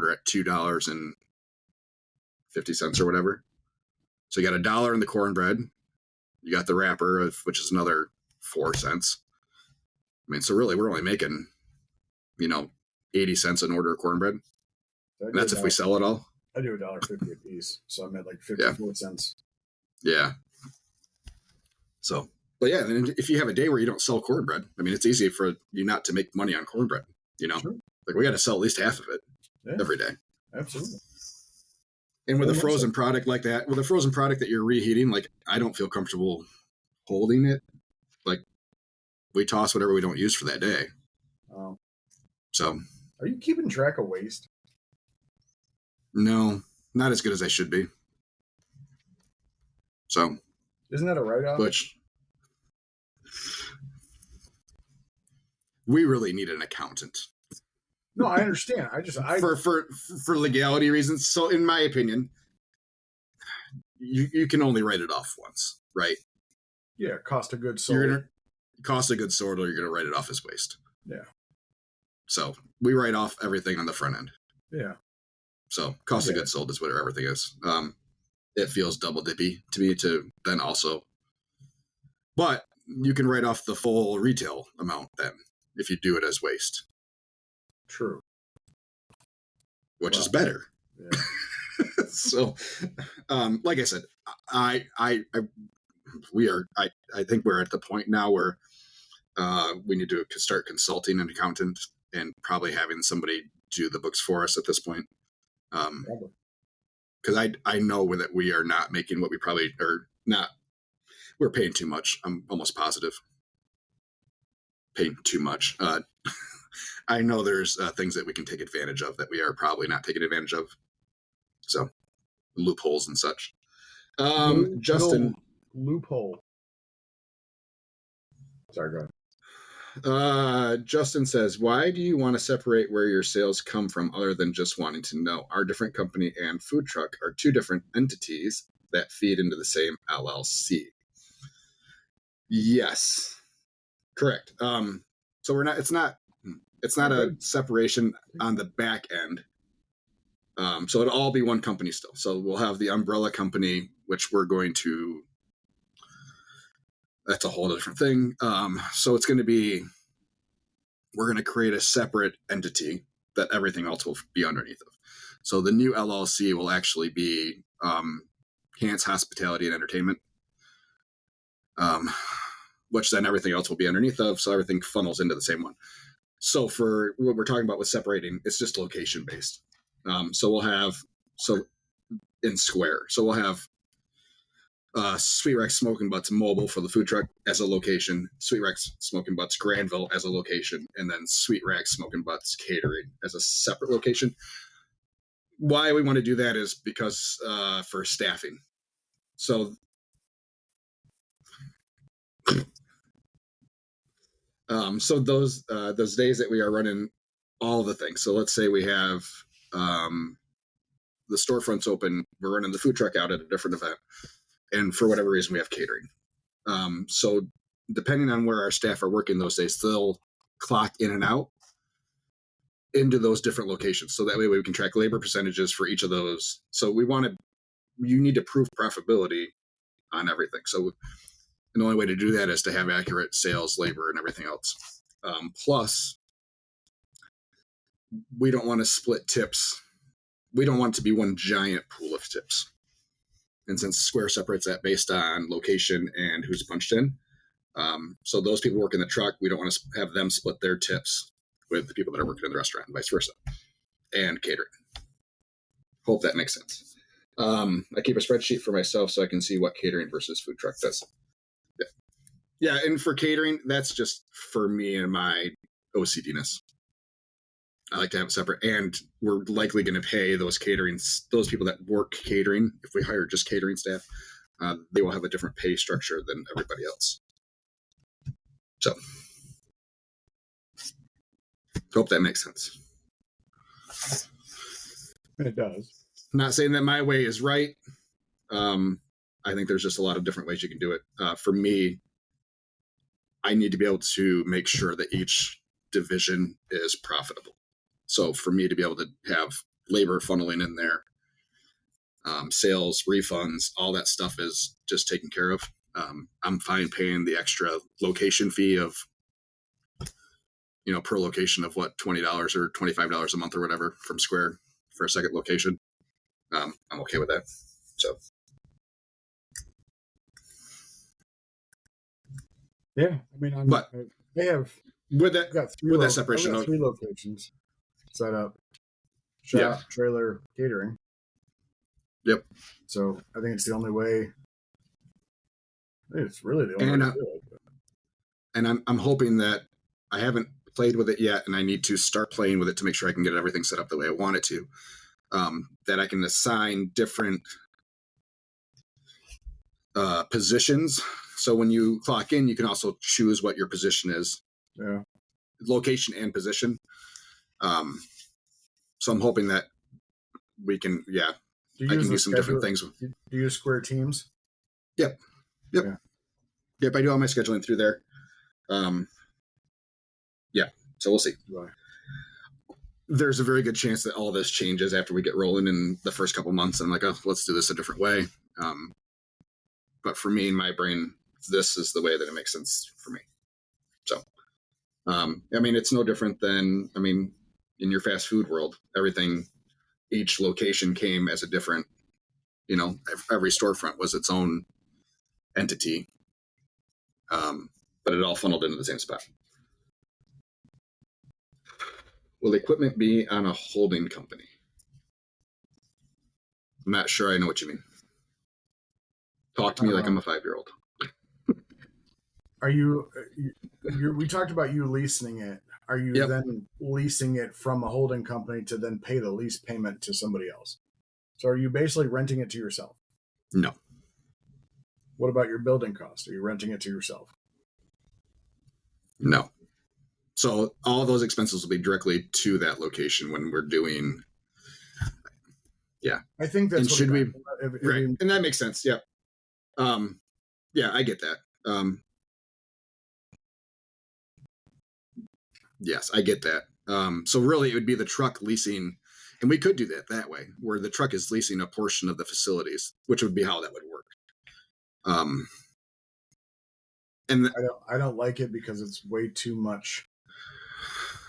we're at $2.50 or whatever. So you got $1 in the cornbread. You got the wrapper, which is another 4 cents. I mean, so really we're only making, 80 cents an order of cornbread. And that's if we sell it all. I do $1.50 a piece. So I'm at like 54 cents. Yeah. So, but yeah, then if you have a day where you don't sell cornbread, I mean, it's easy for you not to make money on cornbread, Sure. Like we got to sell at least half of it every day. Absolutely. And with a frozen product like that, with a frozen product that you're reheating, like I don't feel comfortable holding it. Like we toss whatever we don't use for that day. Oh. So. Are you keeping track of waste? No, not as good as I should be. So. Isn't that a write-off? Which we really need an accountant. No, I understand. For legality reasons. So, in my opinion, you can only write it off once, right? Yeah, cost of goods sold. Cost of goods sold, or you're gonna write it off as waste. Yeah. So we write off everything on the front end. Yeah. So cost of goods sold is what everything is. It feels double dippy to me to then also, but you can write off the full retail amount then if you do it as waste. True. Which is better. Yeah. So, like I said, I think we're at the point now where we need to start consulting an accountant and probably having somebody do the books for us at this point. Because I know that we are not making what we probably are not. We're paying too much. I'm almost positive. Paying too much. I know there's things that we can take advantage of that we are probably not taking advantage of. So loopholes and such. Justin. Loophole. Sorry, go ahead. Justin says, why do you want to separate where your sales come from other than just wanting to know? Our different company and food truck are two different entities that feed into the same LLC. Yes, correct. So it's not a separation on the back end. So it'll all be one company still. So we'll have the umbrella company, which that's a whole different thing. So it's going to be, we're going to create a separate entity that everything else will be underneath of. So the new LLC will actually be Hans Hospitality and Entertainment, which then everything else will be underneath of. So everything funnels into the same one. So for what we're talking about with separating, it's just location based. So we'll have, in Square, so we'll have Sweet Rex Smoking Butts Mobile for the food truck as a location, Sweet Rex Smoking Butts Granville as a location, and then Sweet Rex Smoking Butts Catering as a separate location. Why we want to do that is because for staffing. So those days that we are running all the things. So let's say we have the storefronts open, we're running the food truck out at a different event. And for whatever reason, we have catering. So depending on where our staff are working those days, they'll clock in and out into those different locations. So that way we can track labor percentages for each of those. So you need to prove profitability on everything. So the only way to do that is to have accurate sales, labor, and everything else. Plus, we don't want to split tips. We don't want it to be one giant pool of tips. And since Square separates that based on location and who's punched in, so those people working the truck, we don't want to have them split their tips with the people that are working in the restaurant and vice versa, and catering. Hope that makes sense. I keep a spreadsheet for myself so I can see what catering versus food truck does. Yeah, and for catering, that's just for me and my OCD-ness. I like to have it separate, and we're likely going to pay those people that work catering. If we hire just catering staff, they will have a different pay structure than everybody else. So, hope that makes sense. It does. Not saying that my way is right. I think there's just a lot of different ways you can do it. For me, I need to be able to make sure that each division is profitable. So for me to be able to have labor funneling in there, sales, refunds, all that stuff is just taken care of. I'm fine paying the extra location fee of, per location of what, $20 or $25 a month or whatever from Square for a second location. I'm okay with that. So. Yeah, I mean, they have with that separation. I've got 3 locations set up: shop, trailer, catering. Yep. So I think it's the only way. It's really the only way to do it. And I'm hoping that I haven't played with it yet, and I need to start playing with it to make sure I can get everything set up the way I want it to. That I can assign different positions. So when you clock in, you can also choose what your position is. Yeah. Location and position. So I'm hoping that we can, I can do some different things. Do you use Square Teams? Yep. Yeah. Yep. I do all my scheduling through there. So we'll see. Right. There's a very good chance that all this changes after we get rolling in the first couple months. I'm like, let's do this a different way. But for me, in my brain, this is the way that it makes sense for me. So, it's no different than, in your fast food world, each location came as a different, every storefront was its own entity. But it all funneled into the same spot. Will equipment be on a holding company? I'm not sure I know what you mean. Talk to me like I'm a 5-year-old. Are you? We talked about you leasing it. Are you then leasing it from a holding company to then pay the lease payment to somebody else? So are you basically renting it to yourself? No. What about your building cost? Are you renting it to yourself? No. So all those expenses will be directly to that location when we're doing. Yeah. I think that's what right. And that makes sense. Yeah. I get that. Yes, I get that. So really it would be the truck leasing, and we could do that way, where the truck is leasing a portion of the facilities, which would be how that would work. And I don't like it because it's way too much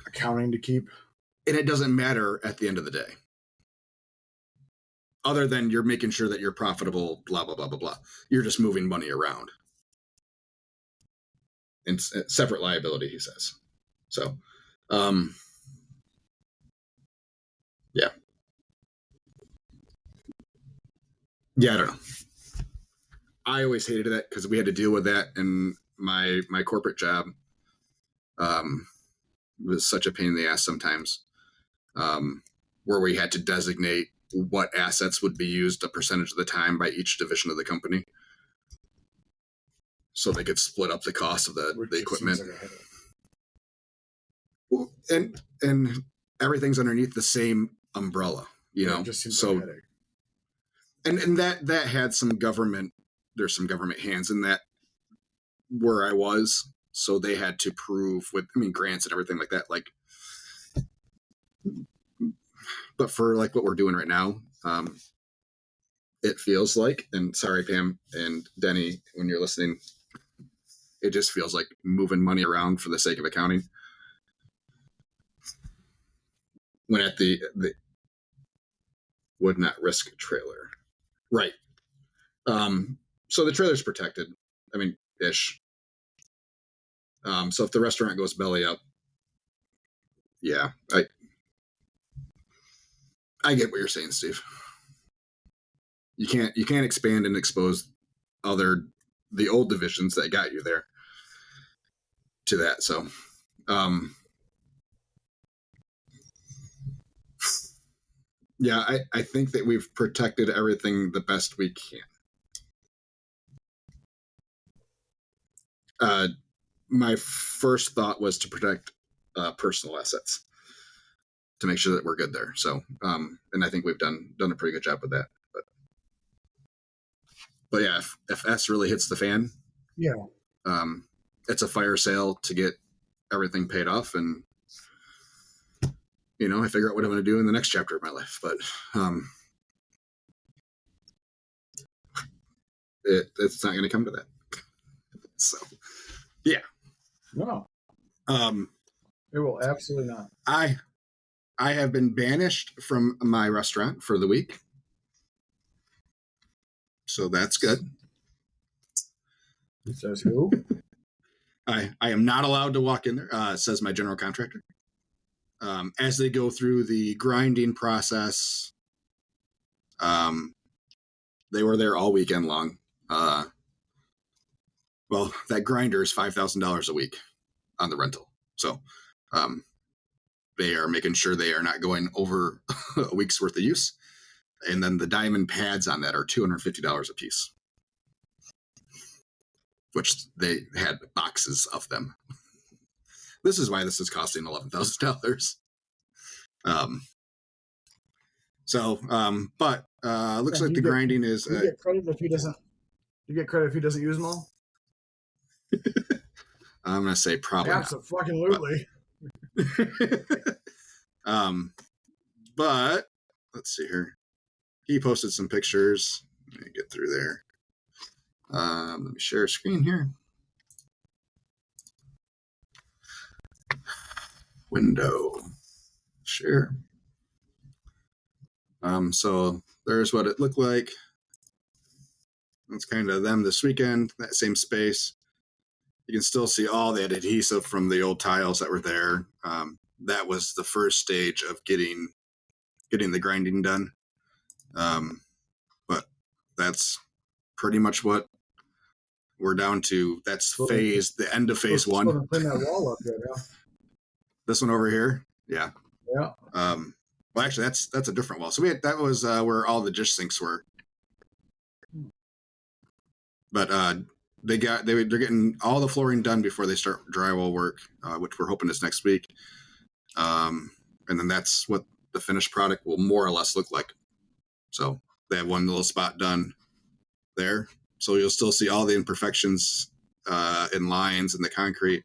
accounting to keep. And it doesn't matter at the end of the day. Other than you're making sure that you're profitable, blah, blah, blah, blah, blah. You're just moving money around. And separate liability, he says. So, I don't know. I always hated that because we had to deal with that in my corporate job. It was such a pain in the ass sometimes, where we had to designate what assets would be used a percentage of the time by each division of the company, so they could split up the cost of the equipment. And everything's underneath the same umbrella, It just seems like a headache. And that had some government. There's some government hands in that where I was, so they had to prove with grants and everything like that. But for what we're doing right now, it feels like, and sorry Pam and Denny, when you're listening, it just feels like moving money around for the sake of accounting. When at the would not risk trailer, right? So the trailer's protected. Ish. So if the restaurant goes belly up, I get what you're saying, Steve. You can't expand and expose the old divisions that got you there to that. So, I think that we've protected everything the best we can. My first thought was to protect personal assets, to make sure that we're good there. So, and I think we've done a pretty good job with that. But yeah, if S really hits the fan, it's a fire sale to get everything paid off, and I figure out what I'm going to do in the next chapter of my life. But it's not going to come to that. So, yeah. No. It will absolutely not. I have been banished from my restaurant for the week. So that's good. Says who? I am not allowed to walk in there, says my general contractor. As they go through the grinding process, they were there all weekend long. Well, that grinder is $5,000 a week on the rental. So they are making sure they are not going over a week's worth of use. And then the diamond pads on that are $250 a piece, which they had boxes of them. This is why this is costing $11,000. But looks like the grinding is. You get credit if he doesn't. You get credit if he doesn't use them all. I'm gonna say probably absolutely. But let's see here. He posted some pictures. Let me get through there. Let me share a screen here. Window. Share. So there's what it looked like. That's kind of them this weekend, that same space. You can still see all that adhesive from the old tiles that were there. That was the first stage of getting the grinding done. But that's pretty much what we're down to. That's the end of phase one. Clean that wall up yet, yeah. This one over here, yeah. Yeah. Well, actually, that's a different wall. So that was where all the dish sinks were. But they're getting all the flooring done before they start drywall work, which we're hoping is next week. And then that's what the finished product will more or less look like. So they have one little spot done there. So you'll still see all the imperfections in lines in the concrete.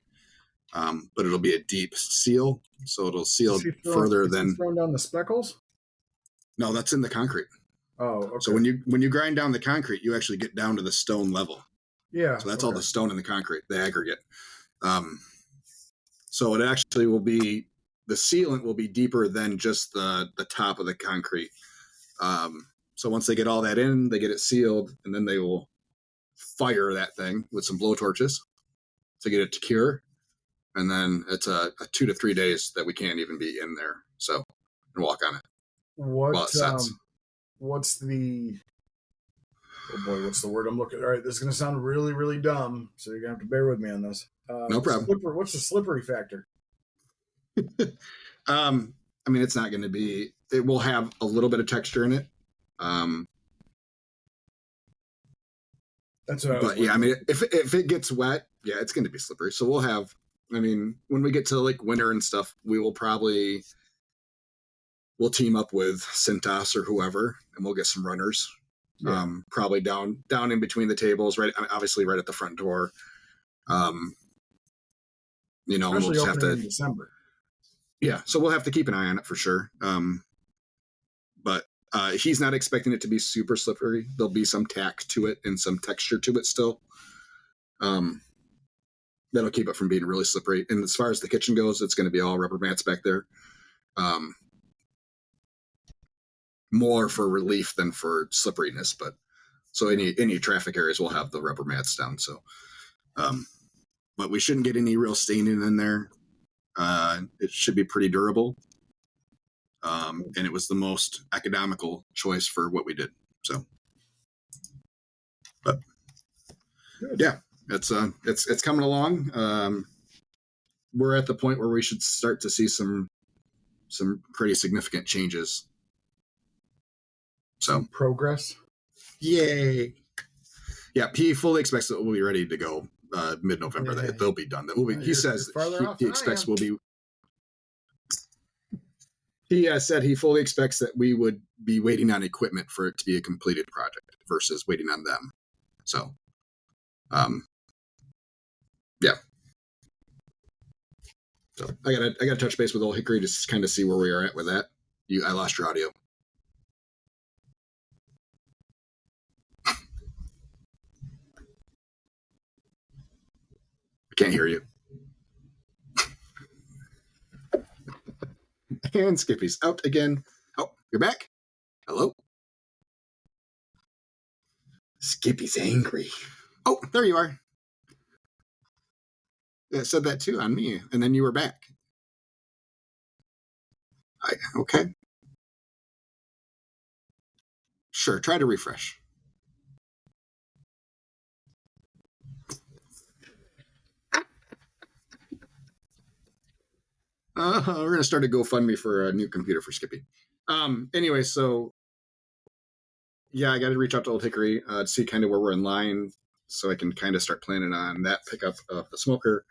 But it'll be a deep seal, so it'll seal further than throwing down the speckles. No, that's in the concrete. Oh, okay. So when you grind down the concrete, you actually get down to the stone level. Yeah. So that's all the stone in the concrete, the aggregate. So it actually will be, the sealant will be deeper than just the top of the concrete. So once they get all that in, they get it sealed, and then they will fire that thing with some blowtorches to get it to cure. And then it's a 2 to 3 days that we can't even be in there. So, and walk on it. What's the, oh boy, what's the word I'm looking at? All right, this is going to sound really, really dumb, so you're going to have to bear with me on this. No problem. What's the slippery factor? I mean, it's not going to be, it will have a little bit of texture in it. That's what but yeah, I mean, if it gets wet, yeah, it's going to be slippery. So we'll have, I mean, when we get to like winter and stuff, we'll team up with Cintas or whoever, and we'll get some runners, probably down in between the tables, right? Obviously right at the front door. Especially we'll just have to in December. Yeah. So we'll have to keep an eye on it for sure. But he's not expecting it to be super slippery. There'll be some tack to it and some texture to it still. That'll keep it from being really slippery. And as far as the kitchen goes, it's going to be all rubber mats back there. More for relief than for slipperiness, but so any traffic areas will have the rubber mats down. So, but we shouldn't get any real staining in there. It should be pretty durable. And it was the most economical choice for what we did. So, but yeah, it's coming along. We're at the point where we should start to see some pretty significant changes. So progress. Yay. Yeah, he fully expects that we'll be ready to go mid-November. That they'll be done. That will be. He says he expects we'll be. He said he fully expects that we would be waiting on equipment for it to be a completed project versus waiting on them. So, yeah. So I gotta touch base with Old Hickory to kind of see where we are at with that. I lost your audio. I can't hear you. And Skippy's out again. Oh, you're back? Hello? Skippy's angry. Oh, there you are. It said that too on me, and then you were back. Okay. Sure, try to refresh. We're going to start a GoFundMe for a new computer for Skippy. Anyway, so yeah, I got to reach out to Old Hickory to see kind of where we're in line so I can kind of start planning on that pickup of the smoker.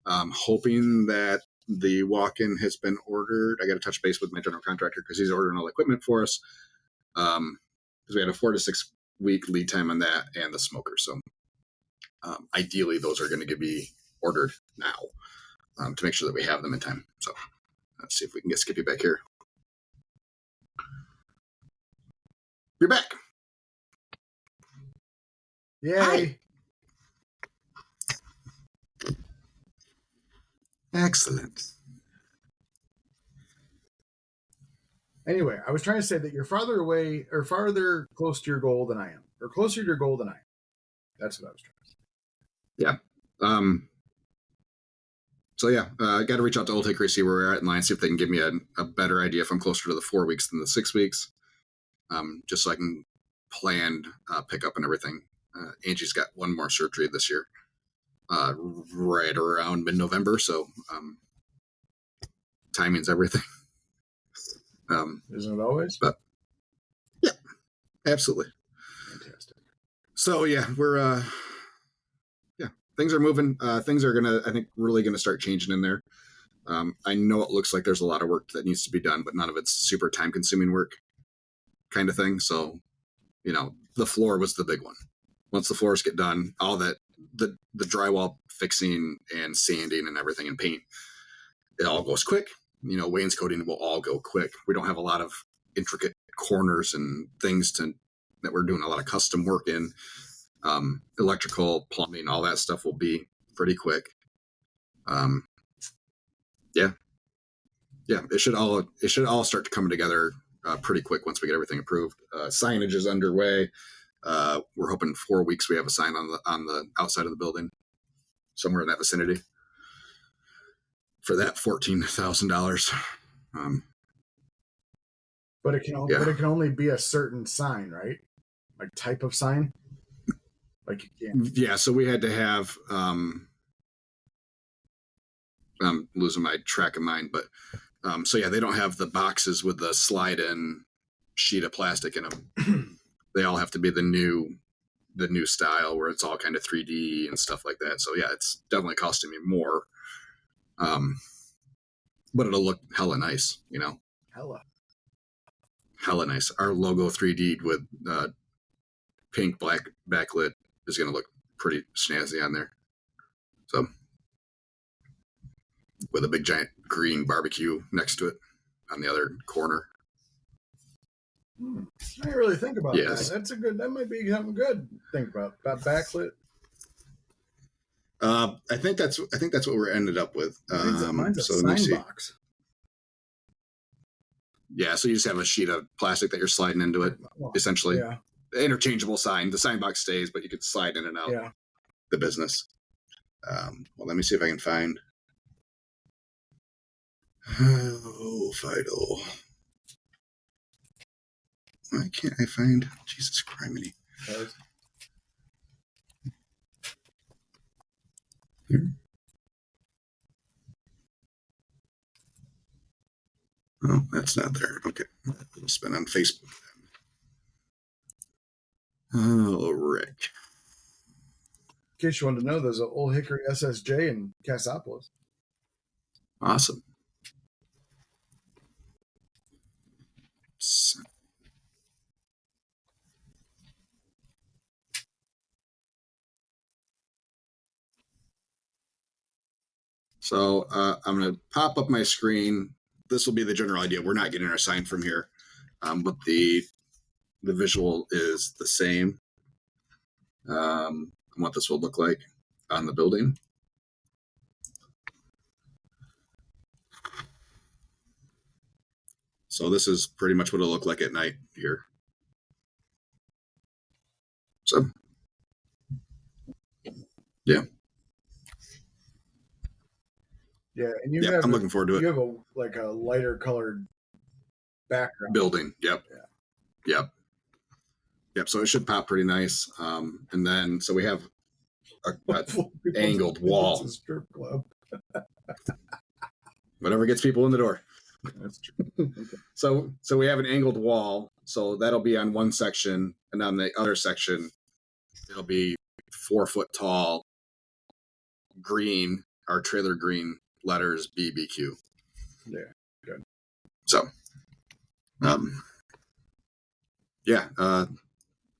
Hoping that the walk-in has been ordered. I got to touch base with my general contractor because he's ordering all the equipment for us. Because we had a 4 to 6 week lead time on that and the smoker. So ideally, those are going to be ordered now to make sure that we have them in time. So let's see if we can get Skippy back here. You're back. Yay. Hi. Excellent. Anyway, I was trying to say that you're farther away or farther close to your goal than I am, or closer to your goal than I am. That's what I was trying to say. Yeah. So yeah, I got to reach out to Old Hickory, see where we're at in line, see if they can give me a better idea if I'm closer to the 4 weeks than the 6 weeks, just so I can plan pickup and everything. Angie's got one more surgery this year, right around mid-November, so timing's everything. Isn't it always? But yeah, absolutely. Fantastic. So yeah, we're things are moving. Things are gonna, I think, really gonna start changing in there. I know it looks like there's a lot of work that needs to be done, but none of it's super time-consuming work, kind of thing. So, the floor was the big one. Once the floors get done, all that the drywall fixing and sanding and everything and paint, it all goes quick. Wainscoting will all go quick. We don't have a lot of intricate corners and things that we're doing a lot of custom work in. Electrical, plumbing, all that stuff will be pretty quick. Yeah, it should all start to come together pretty quick once we get everything approved. Signage is underway. We're hoping 4 weeks we have a sign on the outside of the building, somewhere in that vicinity. For that $14,000. But it can only be a certain sign, right? Like type of sign. Like you can't. Yeah, so we had to have. I'm losing my track of mine, but so yeah, they don't have the boxes with the slide-in sheet of plastic in them. They all have to be the new style where it's all kind of 3D and stuff like that. So yeah, it's definitely costing me more. But it'll look hella nice, Hella nice. Our logo 3D'd with pink, black backlit is going to look pretty snazzy on there. So, with a big giant green barbecue next to it on the other corner. I didn't really think about that. That might be something good to think about backlit. I think that's what we're ended up with. Mine's a sign box. Yeah, so you just have a sheet of plastic that you're sliding into it, essentially. Yeah. Interchangeable sign. The sign box stays, but you could slide in and out the business. Well, let me see if I can find. Oh, Fido. Why can't I find? Jesus criminy. Here. Oh, that's not there. Okay. We'll spend on Facebook. Oh, Rick. In case you wanted to know, there's an Old Hickory SSJ in Cassopolis. Awesome. So I'm going to pop up my screen. This will be the general idea. We're not getting our sign from here, but the visual is the same. What this will look like on the building. So this is pretty much what it'll look like at night here. So, yeah. Yeah, and I'm looking forward to it. You have a lighter colored background. Building, yep. Yeah. Yep, so it should pop pretty nice. And then, so we have a angled wall. It's a strip club. Whatever gets people in the door. That's true. Okay. So we have an angled wall. So that'll be on one section, and on the other section, it'll be 4 foot tall green, our trailer green letters BBQ. Yeah, good. So,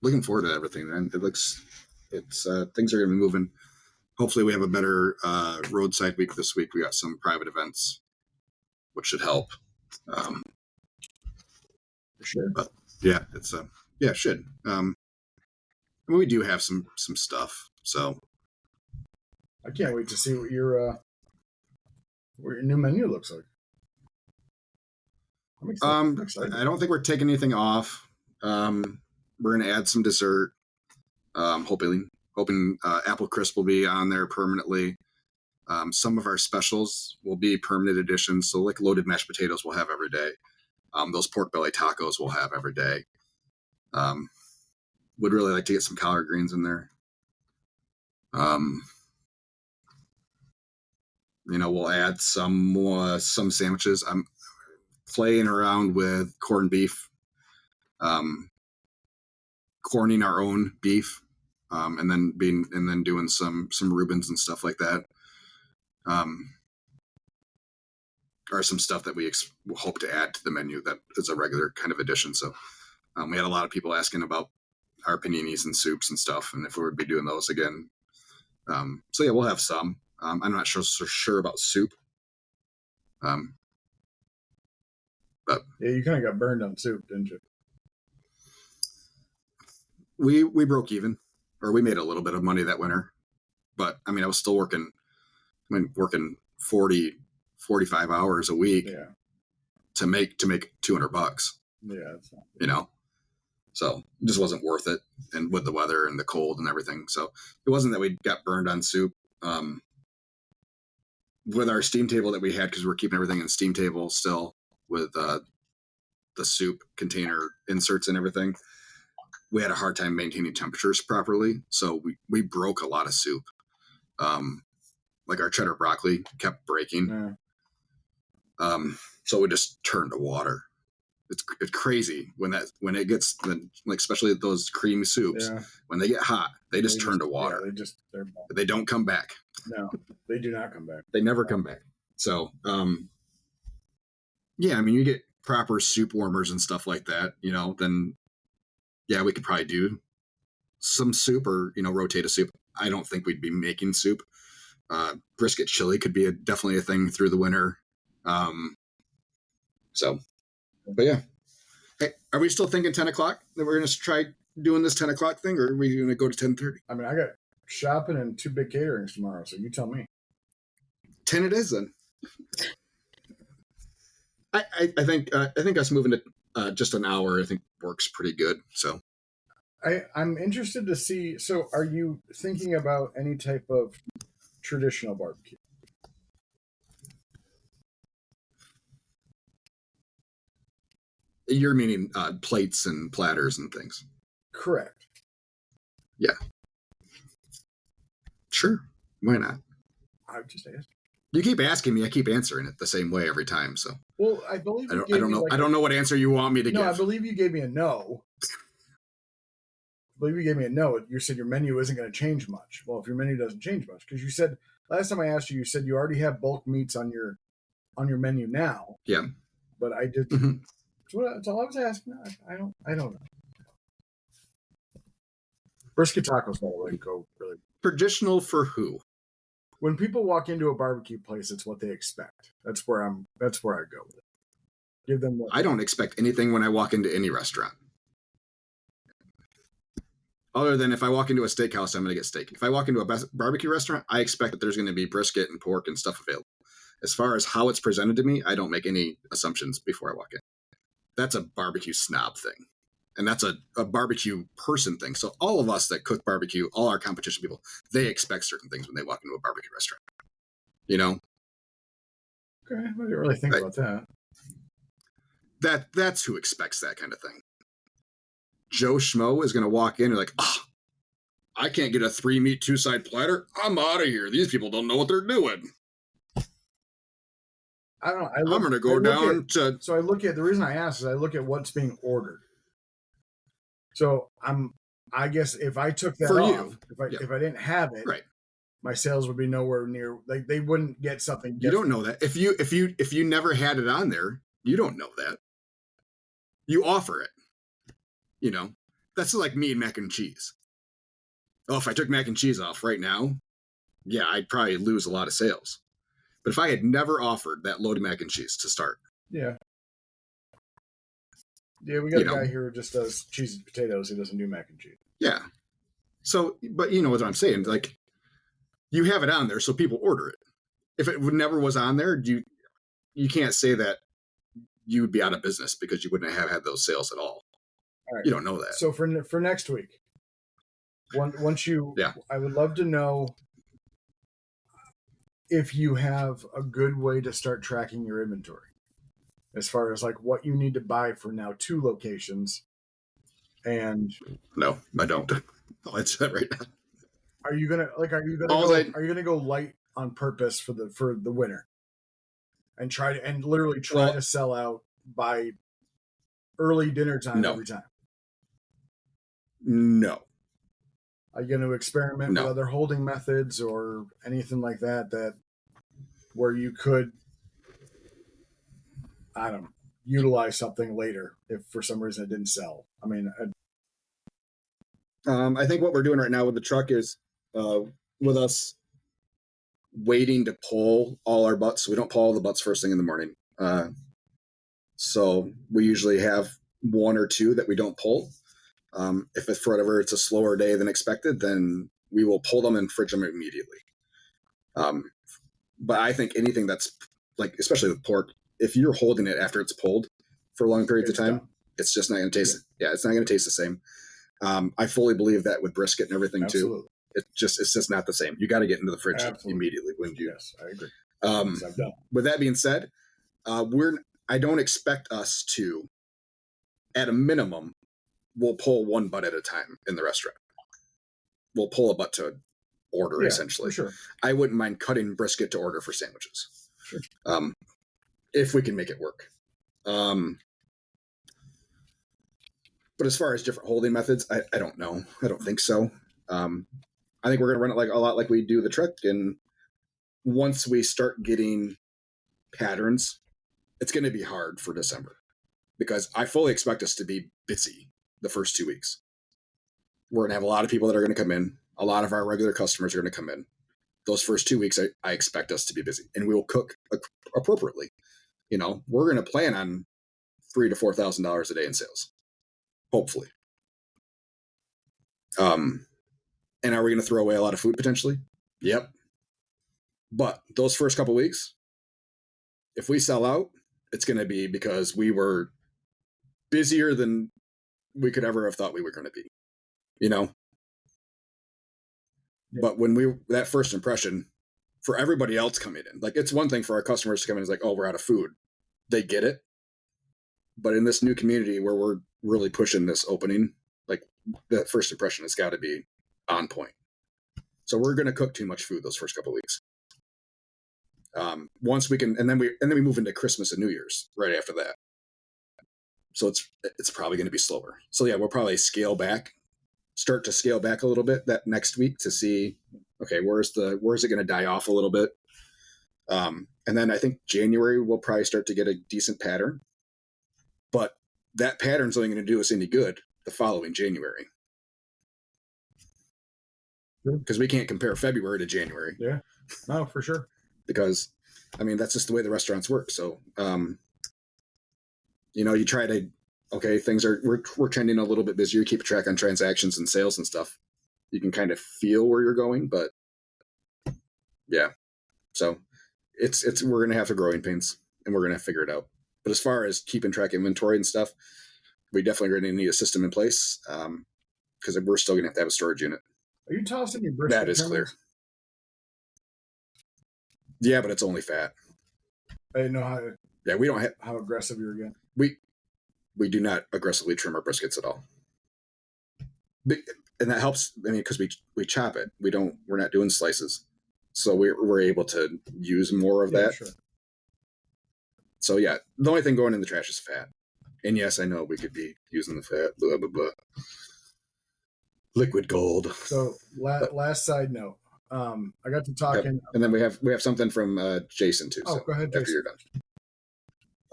looking forward to everything, man. Things are going to be moving. Hopefully we have a better roadside week this week. We got some private events, which should help. For sure. But yeah, it should. We do have some stuff, so I can't wait to see what your new menu looks like. I'm excited. I don't think we're taking anything off. We're going to add some dessert. Hoping apple crisp will be on there permanently. Some of our specials will be permanent additions. So like loaded mashed potatoes we'll have every day. Those pork belly tacos we'll have every day. Would really like to get some collard greens in there. We'll add some sandwiches. I'm playing around with corned beef, corning our own beef, and then doing some Reubens and stuff like that. Or some stuff that we hope to add to the menu that is a regular kind of addition. So we had a lot of people asking about our paninis and soups and stuff, and if we would be doing those again. So yeah, we'll have some. I'm not sure about soup. But yeah, you kind of got burned on soup, didn't you? We broke even, or we made a little bit of money that winter. But I mean, I was still working 40, 45 hours a week to make $200. Yeah, that's not so it just wasn't worth it. And with the weather and the cold and everything. So it wasn't that we got burned on soup. With our steam table that we had, because we're keeping everything in steam table still with the soup container inserts and everything, we had a hard time maintaining temperatures properly. So we broke a lot of soup. Like our cheddar broccoli kept breaking. So we just turned to water. It's crazy when it gets like, especially those creamy soups, when they get hot, they just turn to water. Yeah, they don't come back. No, they do not come back. They never come back. So, yeah, I mean, you get proper soup warmers and stuff like that, then yeah, we could probably do some soup or, rotate a soup. I don't think we'd be making soup. Brisket chili could be definitely a thing through the winter. But yeah. Hey, are we still thinking 10 o'clock that we're going to try doing this 10 o'clock thing, or are we going to go to 10:30? I mean, I got shopping and 2 big caterings tomorrow, so you tell me. 10 it is then. I think us moving to just an hour, I think works pretty good. So I'm interested to see. So are you thinking about any type of traditional barbecue? You're meaning plates and platters and things. Correct. Yeah. Sure. Why not? I just asked. You keep asking me. I keep answering it the same way every time. So. Well, I believe I don't know. I don't know what answer you want me to give. No, I believe you gave me a no. You said your menu isn't going to change much. Well, if your menu doesn't change much, because you said last time I asked you, you said you already have bulk meats on your menu now. Yeah. But I did. Mm-hmm. That's all I was asking. I don't know. Brisket tacos, by the way, go really. Traditional for who? when people walk into a barbecue place, it's what they expect. That's where I go with it. Give them what I don't expect anything when I walk into any restaurant. Other than if I walk into a steakhouse, I'm going to get steak. If I walk into a barbecue restaurant, I expect that there's going to be brisket and pork and stuff available. As far as how it's presented to me, I don't make any assumptions before I walk in. That's a barbecue snob thing. And that's a barbecue person thing. So all of us that cook barbecue, all our competition people, they expect certain things when they walk into a barbecue restaurant. You know? Okay, I didn't really think about that. That's who expects that kind of thing. Joe Schmo is going to walk in and like, I can't get a 3-meat 2-side platter. I'm out of here. These people don't know what they're doing. I don't know. I'm going to go down to. So I look at, the reason I ask is I look at what's being ordered. So I guess if I took that off, if I didn't have it, right, my sales would be nowhere near, like they wouldn't get something different. You don't know that. If you never had it on there, you don't know that. You offer it. You know, that's like me and mac and cheese. Oh, if I took mac and cheese off right now, yeah, I'd probably lose a lot of sales. But if I had never offered that loaded mac and cheese to start. Yeah. Yeah, we got a guy here who just does cheese and potatoes. He doesn't do mac and cheese. Yeah. So, but you know what I'm saying? Like, you have it on there, so people order it. If it never was on there, you can't say that you would be out of business because you wouldn't have had those sales at all. All right. You don't know that. So for next week, once you, I would love to know if you have a good way to start tracking your inventory, as far as like what you need to buy for now 2 locations. And no, I don't. I'll answer that right now. Are you gonna go light on purpose for the winter, and literally try to sell out by early dinner time every time? No. Are you going to experiment with other holding methods or anything like that where you could, I don't know, utilize something later if for some reason it didn't sell? I mean, I think what we're doing right now with the truck is with us waiting to pull all our butts. We don't pull all the butts first thing in the morning. So we usually have 1 or 2 that we don't pull. If it's for whatever, it's a slower day than expected, then we will pull them and fridge them immediately. But I think anything that's like, especially with pork, if you're holding it after it's pulled for long periods of time, it's just not going to taste. Yeah, it's not going to taste the same. I fully believe that with brisket and everything too. It's just not the same. You got to get into the fridge immediately when you. Yes, I agree. With that being said, I don't expect us to, at a minimum, we'll pull 1 butt at a time in the restaurant. We'll pull a butt to order, essentially. For sure. I wouldn't mind cutting brisket to order for sandwiches. Sure. If we can make it work. But as far as different holding methods, I don't know. I don't think so. I think we're going to run it like a lot like we do the truck. And once we start getting patterns, it's going to be hard for December because I fully expect us to be busy the first 2 weeks. We're going to have a lot of people that are going to come in. A lot of our regular customers are going to come in. Those first 2 weeks, I expect us to be busy, and we will cook appropriately. You know, we're going to plan on $3,000 to $4,000 a day in sales, hopefully. And are we going to throw away a lot of food potentially? Yep. But those first couple weeks, if we sell out, it's going to be because we were busier than we could ever have thought we were going to be, you know? Yeah. But when that first impression for everybody else coming in, like it's one thing for our customers to come in and it's like, oh, we're out of food. They get it. But in this new community where we're really pushing this opening, like that first impression has got to be on point. So we're going to cook too much food those first couple of weeks. Once we can, and then we move into Christmas and New Year's right after that. So it's probably going to be slower. So yeah, we'll probably start to scale back a little bit that next week to see, okay, where's it going to die off a little bit? And then I think January we'll probably start to get a decent pattern, but that pattern's only going to do us any good the following January. because we can't compare February to January. Yeah, no, for sure. Because, I mean, that's just the way the restaurants work. So, you try to, okay, we're trending a little bit busier. You keep track on transactions and sales and stuff. You can kind of feel where you're going, but yeah. So we're going to have the growing pains and we're going to figure it out. But as far as keeping track of inventory and stuff, we definitely going to need a system in place. Because we're still going to have a storage unit. Are you tossing your brisket? That is clear. Yeah, but it's only fat. I didn't know how. Yeah, we don't have how aggressive you're getting. We do not aggressively trim our briskets at all, and that helps. I mean, because we chop it. We're not doing slices, so we're able to use more of that. Sure. So yeah, the only thing going in the trash is fat. And yes, I know we could be using the fat. Blah blah blah. Liquid gold. So last side note. I got to talking, yep. And then we have something from Jason too. Oh, so go ahead, Jason. After you're done.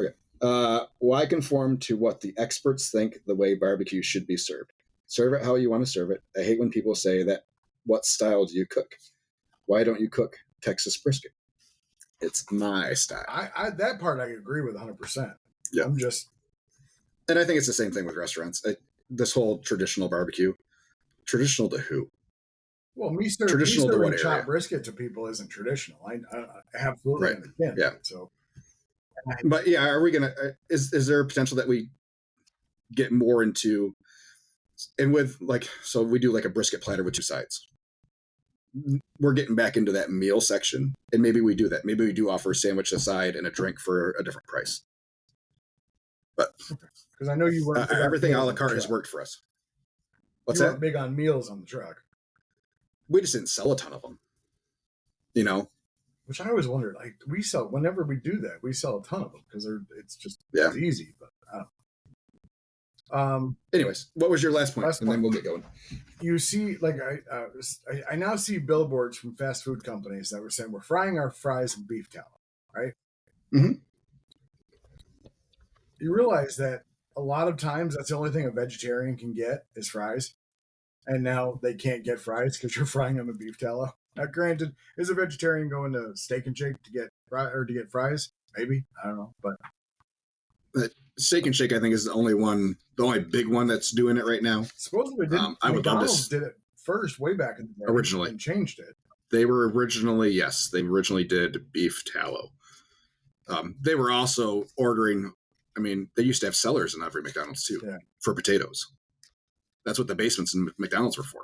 Okay. Why conform to what the experts think the way barbecue should be served? Serve it how you want to serve it. I hate when people say that. What style do you cook? Why don't you cook Texas brisket? It's my style. I that part I agree with 100%. Yeah. And I think it's the same thing with restaurants. This whole traditional barbecue. Traditional to who? Well, me serving chopped brisket to people isn't traditional. I absolutely understand. Yeah. That, so, but yeah, are we gonna? Is there a potential that we get more into? And with so we do like a brisket platter with 2 sides. We're getting back into that meal section, and maybe we do that. Maybe we do offer a sandwich aside and a drink for a different price. But because I know you weren't everything a la carte has worked for us. What's you that? Weren't big on meals on the truck. We just didn't sell a ton of them. Which I always wondered. Like whenever we do that, we sell a ton of them because it's just it's easy. But I don't know. Anyways, what was your last point? And then we'll get going. You see, I now see billboards from fast food companies that were saying we're frying our fries in beef tallow, right? Mm-hmm. You realize that a lot of times that's the only thing a vegetarian can get is fries. And now they can't get fries because you're frying them in beef tallow. Now, granted, is a vegetarian going to Steak and Shake to get fries? Maybe. I don't know. But Steak and Shake, I think, is the only big one that's doing it right now. Supposedly, McDonald's did it first way back in the day. Originally. And changed it. They originally did beef tallow. They were also ordering, they used to have cellars in every McDonald's too for potatoes. That's what the basements in McDonald's were for.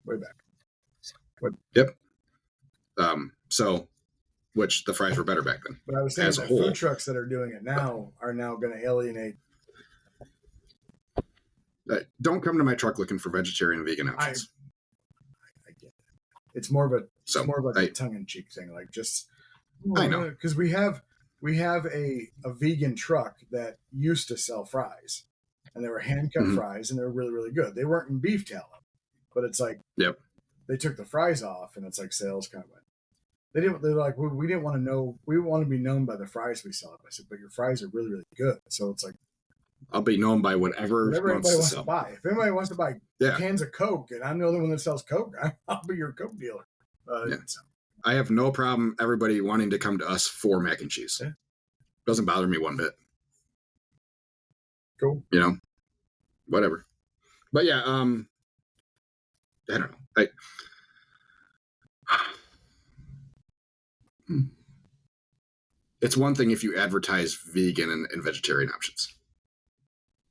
Way back. Yep. Which the fries were better back then. But I was saying that food trucks that are doing it now are now going to alienate. Don't come to my truck looking for vegetarian and vegan options. I get it. It's more of a tongue-in-cheek thing. Like I know. Because we have a vegan truck that used to sell fries. And they were hand-cut fries, and they were really, really good. They weren't in beef tallow, but it's like they took the fries off, and it's like sales kind of went. They're like, well, we didn't want to know. We want to be known by the fries we sell. I said, but your fries are really, really good. So it's like I'll be known by whatever anybody wants to buy. If anybody wants to buy cans of Coke, and I'm the only one that sells Coke, I'll be your Coke dealer. So. I have no problem everybody wanting to come to us for mac and cheese. Yeah. Doesn't bother me one bit. Cool. Whatever. But yeah, I don't know. It's one thing if you advertise vegan and vegetarian options,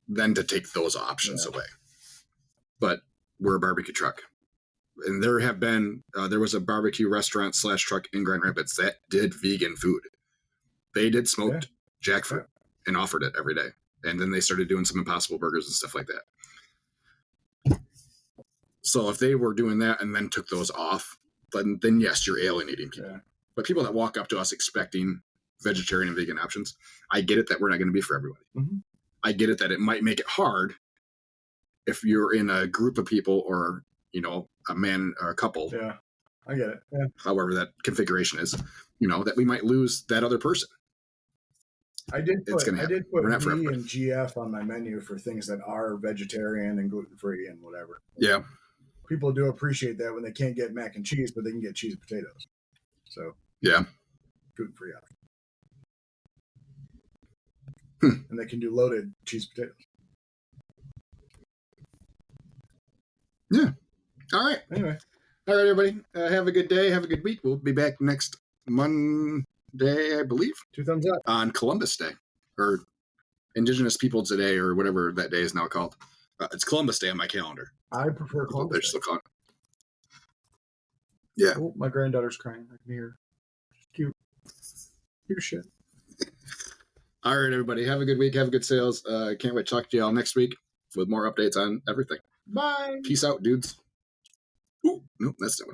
then to take those options away. But we're a barbecue truck. And there was a barbecue restaurant / truck in Grand Rapids that did vegan food. They did smoked jackfruit and offered it every day. And then they started doing some Impossible Burgers and stuff like that. So if they were doing that and then took those off, then yes, you're alienating people. Yeah. But people that walk up to us expecting vegetarian and vegan options, I get it that we're not going to be for everybody. Mm-hmm. I get it that it might make it hard if you're in a group of people or, a man or a couple. Yeah, I get it. Yeah. However that configuration is, that we might lose that other person. I did put me and GF on my menu for things that are vegetarian and gluten-free and whatever. Yeah. people do appreciate that when they can't get mac and cheese, but they can get cheese and potatoes. So yeah, gluten-free option. And they can do loaded cheese and potatoes. Yeah. All right. Anyway. All right, everybody. Have a good day. Have a good week. We'll be back next Monday, I believe. 2 thumbs up. On Columbus Day, or Indigenous Peoples Day, or whatever that day is now called. It's Columbus Day on my calendar. I prefer Columbus Day. Still calling it. Yeah. Oh, my granddaughter's crying. I can hear. Cute. Cute shit. All right, everybody. Have a good week. Have a good sales. Can't wait to talk to you all next week with more updates on everything. Bye. Peace out, dudes. Ooh, nope, that's not what